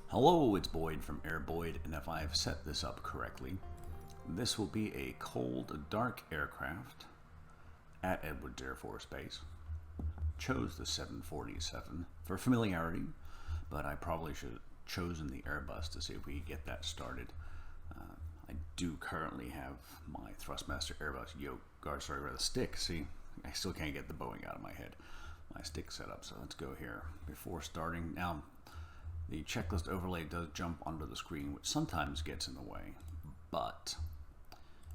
Hello, it's Boyd from AIRBOYD, and if I have set this up correctly, this will be a cold, dark aircraft at Edwards Air Force Base. Chose the 747 for familiarity, but I probably should have chosen the Airbus to see if we could get that started. I do currently have my Thrustmaster Airbus yoke guard, stick. See, I still can't get the Boeing out of my head. My stick set up, so let's go here. Before starting, now the checklist overlay does jump onto the screen, which sometimes gets in the way, but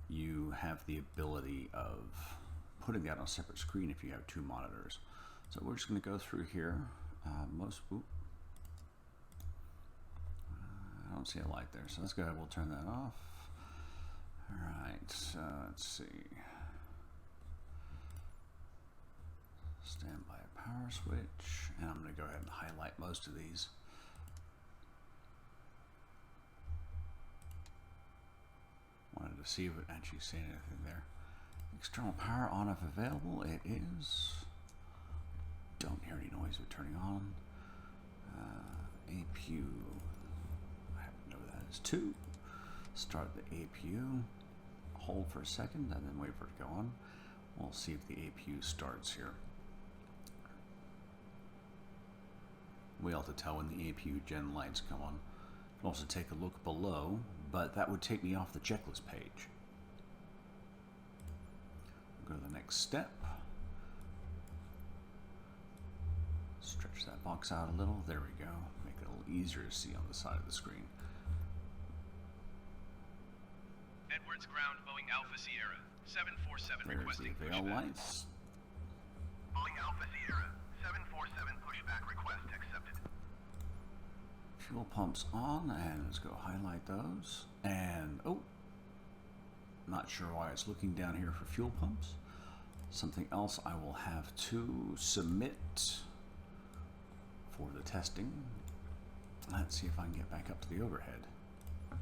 you have the ability of putting that on a separate screen if you have two monitors. So we're just going to go through here. I don't see a light there, so let's go ahead. We'll turn that off. All right, so let's see. Standby power switch, and I'm going to go ahead and highlight most of these. Wanted to see if it actually said anything there. External power on if available. It is. Don't hear any noise of it turning on. APU. I happen to know that is 2. Start the APU. Hold for a second and then wait for it to go on. We'll see if the APU starts here. We have to tell when the APU gen lights come on. You can also take a look below, but that would take me off the checklist page. We'll go to the next step. Stretch that box out a little. There we go. Make it a little easier to see on the side of the screen. Edwards ground Boeing Alpha Sierra 747 There's requesting the veil pushback. lights. Boeing Alpha Sierra 747 pushback request accepted. Fuel pumps on, and let's go highlight those. And not sure why it's looking down here for fuel pumps. Something else I will have to submit for the testing. Let's see if I can get back up to the overhead.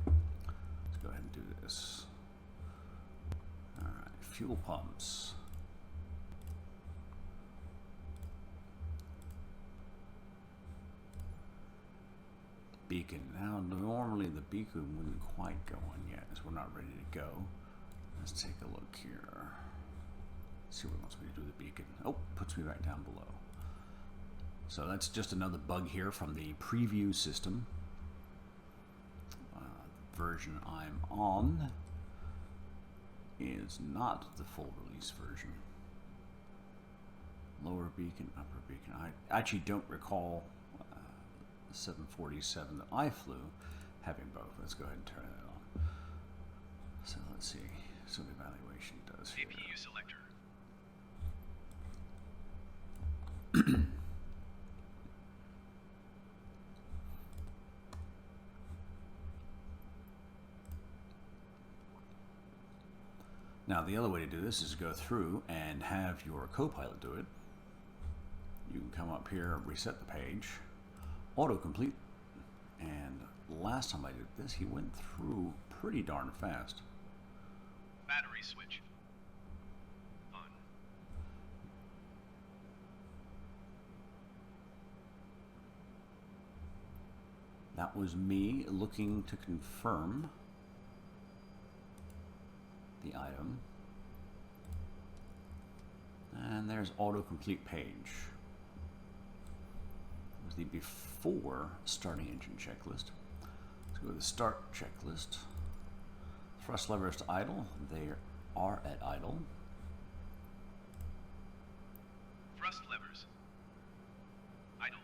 Let's go ahead and do this. All right, fuel pumps. Beacon. Now, normally the beacon wouldn't quite go on yet, as we're not ready to go. Let's take a look here. See what it wants me to do with the beacon. Oh, puts me back down below. So that's just another bug here from the preview system. The version I'm on is not the full release version. Lower beacon, upper beacon. I actually don't recall the 747 that I flew having both. Let's go ahead and turn that on. So let's see. So the evaluation does here. APU selector. Now the other way to do this is go through and have your co-pilot do it. You can come up here, reset the page, autocomplete, and last time I did this, he went through pretty darn fast. Battery switch on. That was me looking to confirm the item. And there's autocomplete page. It was the before starting engine checklist. Let's go to the start checklist. Thrust levers to idle. They are at idle. Thrust levers. Idle.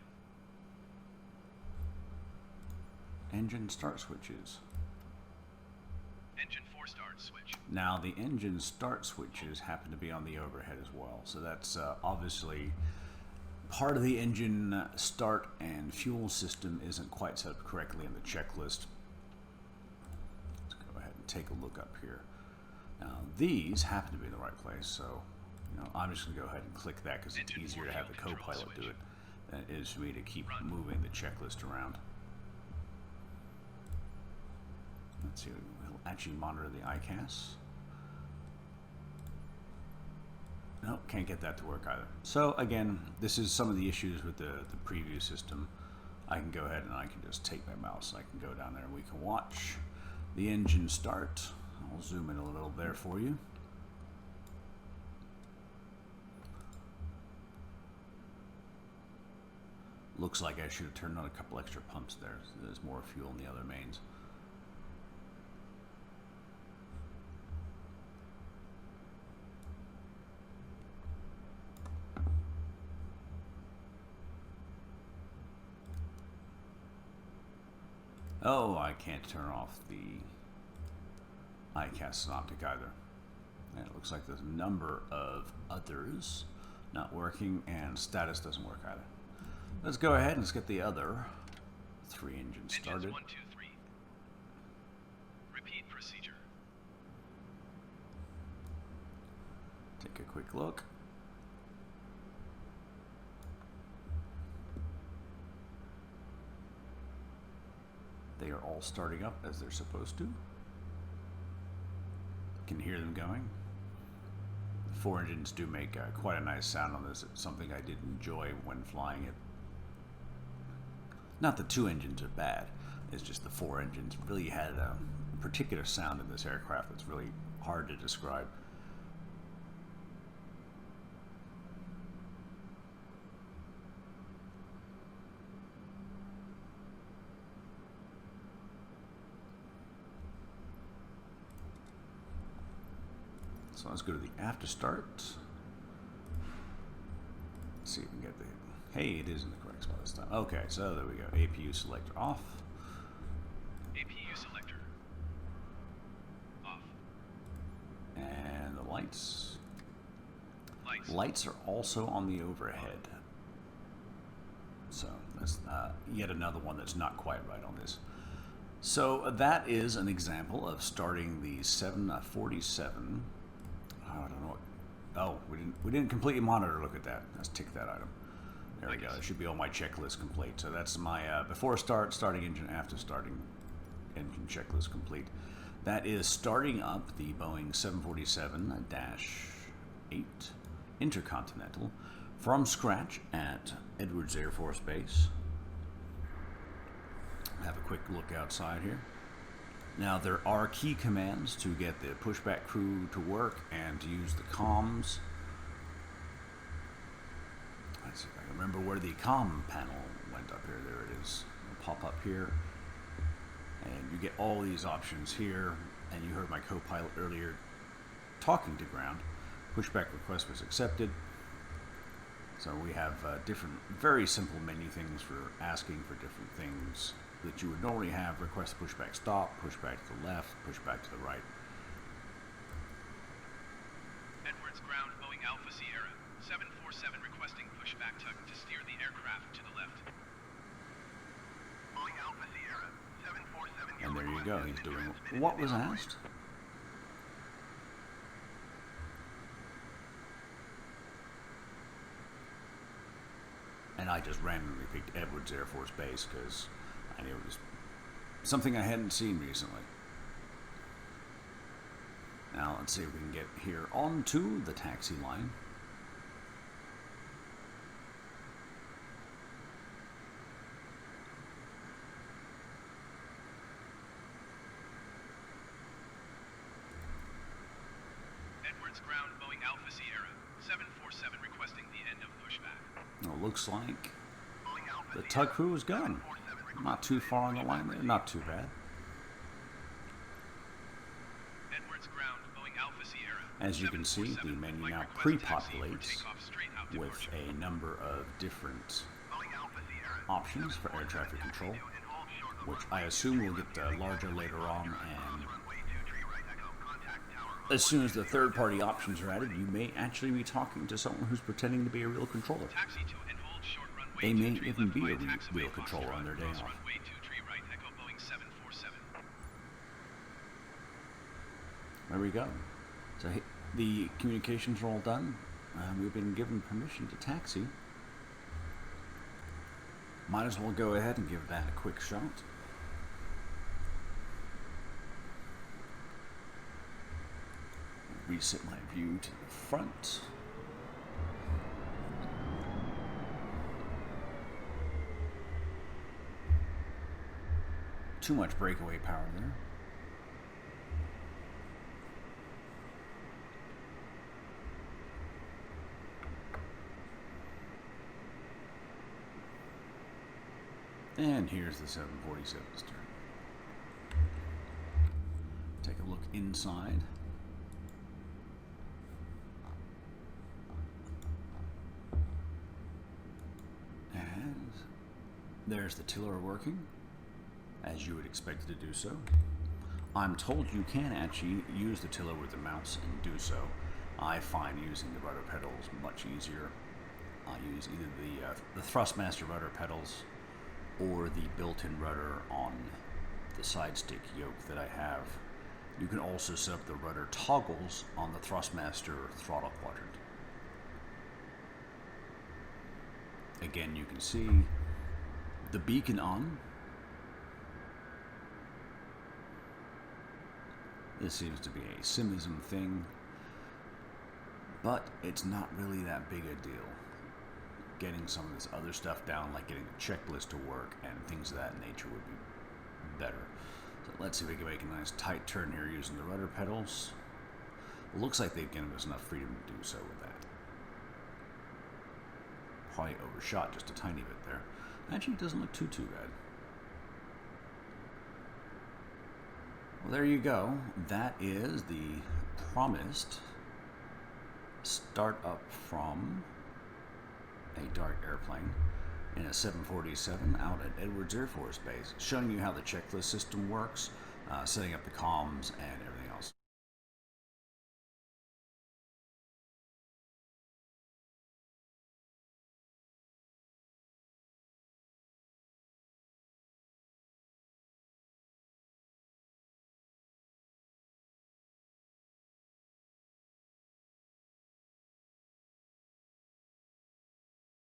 Engine start switches. Engine 4-start switch. Now the engine start switches happen to be on the overhead as well, so that's obviously part of the engine start and fuel system isn't quite set up correctly in the checklist. Let's go ahead and take a look up here. Now these happen to be in the right place, so I'm just going to go ahead and click that because it's easier to have the co-pilot do it than it is for me to keep moving the checklist around. Let's see, we'll actually monitor the ICAS. Nope, can't get that to work either. So again, this is some of the issues with the preview system. I can go ahead and I can just take my mouse. I can go down there and we can watch the engine start. I'll zoom in a little there for you. Looks like I should have turned on a couple extra pumps there. So there's more fuel in the other mains. Oh, I can't turn off the ICAS synoptic either. And it looks like there's a number of others not working, and status doesn't work either. Let's go ahead and let's get the other 3 engines started. Engines 1, 2, 3. Repeat procedure. Take a quick look. They are all starting up as they're supposed to. Can hear them going. The 4 engines do make quite a nice sound on this. It's something I did enjoy when flying it. Not the 2 engines are bad. It's just the 4 engines really had a particular sound in this aircraft that's really hard to describe. So let's go to the after start. Let's see if we can get the... Hey, it is in the correct spot this time. Okay, so there we go. APU selector off. APU selector off. And the lights. Lights. Lights are also on the overhead. So that's yet another one that's not quite right on this. So that is an example of starting the 747. I don't know what. Oh, we didn't completely monitor. Look at that. Let's tick that item. There we go. It should be on my checklist complete. So that's my before start, starting engine, after starting engine checklist complete. That is starting up the Boeing 747-8 Intercontinental from scratch at Edwards Air Force Base. Have a quick look outside here. Now there are key commands to get the pushback crew to work and to use the comms. Let's see if I can remember where the comm panel went up here. There it is. It'll pop up here. And you get all these options here. And you heard my co-pilot earlier talking to ground. Pushback request was accepted. So we have different, very simple menu things for asking for different things that you would normally have. Request pushback stop, pushback to the left, pushback to the right. Edwards ground Boeing Alpha Sierra 747 requesting pushback tug to steer the aircraft to the left. Boeing Alpha Sierra 747. And there you go. He's doing what was asked. And I just randomly picked Edwards Air Force Base because I knew it was something I hadn't seen recently. Now let's see if we can get here onto the taxi line. Edwards ground Boeing Alpha Sierra 747 requesting the end of pushback. Well, it looks like the tug crew is gone. Not too far on the line there, not too bad. Edwards ground Boeing Alpha Sierra. As you can see, the menu now pre-populates with a number of different options for air traffic control, which I assume will get larger later on, and as soon as the third-party options are added, you may actually be talking to someone who's pretending to be a real controller. They may even be a real controller on their day off. There we go. So the communications are all done. We've been given permission to taxi. Might as well go ahead and give that a quick shot. Reset my view to the front. too much breakaway power there. And here's the 747 stern. Take a look inside. And there's the tiller working, as you would expect it to do so. I'm told you can actually use the tiller with the mouse and do so. I find using the rudder pedals much easier. I use either the Thrustmaster rudder pedals or the built-in rudder on the side stick yoke that I have. You can also set up the rudder toggles on the Thrustmaster throttle quadrant. Again, you can see the beacon on. This seems to be a simism thing, but it's not really that big a deal. Getting some of this other stuff down, like getting a checklist to work and things of that nature, would be better. So let's see if we can make a nice tight turn here using the rudder pedals. It looks like they've given us enough freedom to do so with that. Probably overshot just a tiny bit there. Actually, it doesn't look too bad. Well, there you go. That is the promised start up from a dark airplane in a 747 out at Edwards Air Force Base, showing you how the checklist system works, setting up the comms and everything.